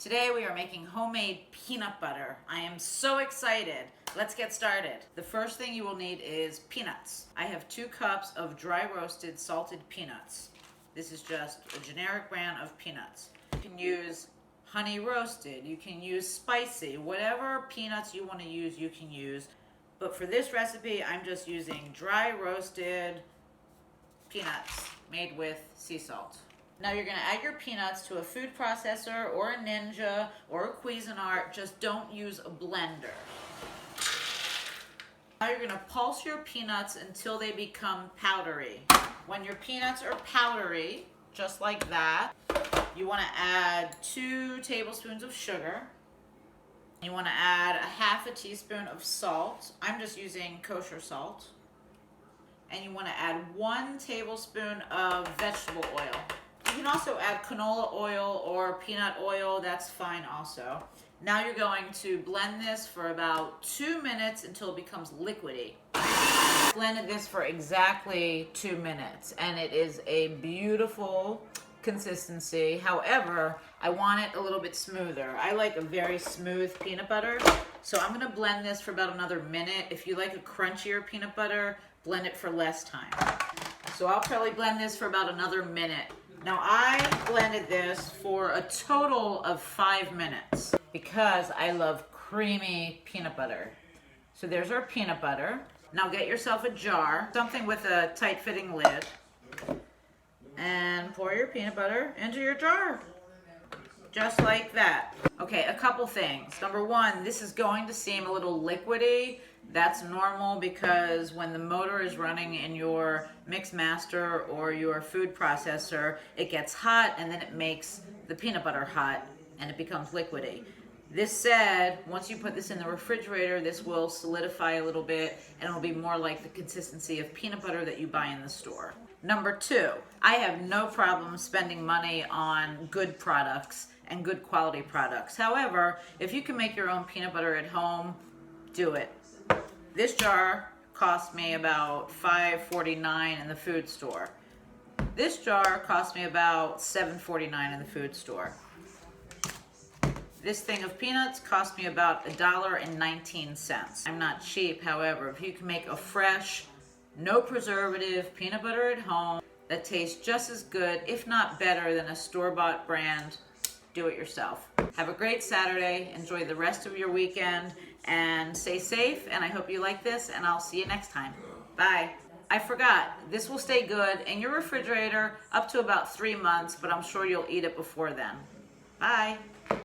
Today we are making homemade peanut butter. I am so excited. Let's get started. The first thing you will need is peanuts. I have 2 cups of dry roasted salted peanuts. This is just a generic brand of peanuts. You can use honey roasted, you can use spicy, whatever peanuts you want to use, you can use. But for this recipe, I'm just using dry roasted peanuts made with sea salt. Now you're going to add your peanuts to a food processor or a Ninja or a Cuisinart. Just don't use a blender. Now you're going to pulse your peanuts until they become powdery. When your peanuts are powdery, just like that, you want to add 2 tablespoons of sugar. You want to add a half a teaspoon of salt. I'm just using kosher salt. And you want to add 1 tablespoon of vegetable oil. You can also add canola oil or peanut oil, that's fine also. Now you're going to blend this for about 2 minutes until it becomes liquidy. Blended this for exactly 2 minutes and it is a beautiful consistency. However, I want it a little bit smoother. I like a very smooth peanut butter, so I'm going to blend this for about another minute. If you like a crunchier peanut butter, blend it for less time. So I'll probably blend this for about another minute. Now I blended this for a total of 5 minutes because I love creamy peanut butter. So there's our peanut butter. Now get yourself a jar, something with a tight fitting lid, and pour your peanut butter into your jar. Just like that. Okay, a couple things. Number 1, this is going to seem a little liquidy. That's normal because when the motor is running in your mix master or your food processor, it gets hot and then it makes the peanut butter hot and it becomes liquidy. This said, once you put this in the refrigerator, this will solidify a little bit and it'll be more like the consistency of peanut butter that you buy in the store. Number 2, I have no problem spending money on good products and good quality products. However, if you can make your own peanut butter at home, do it. This jar cost me about $5.49 in the food store. This jar cost me about $7.49 in the food store. This thing of peanuts cost me about $1.19. I'm not cheap, however, if you can make a fresh, no preservative peanut butter at home that tastes just as good, if not better, than a store-bought brand, do it yourself. Have a great Saturday, enjoy the rest of your weekend, and stay safe, and I hope you like this, and I'll see you next time. Bye. I forgot, this will stay good in your refrigerator up to about 3 months, but I'm sure you'll eat it before then. Bye.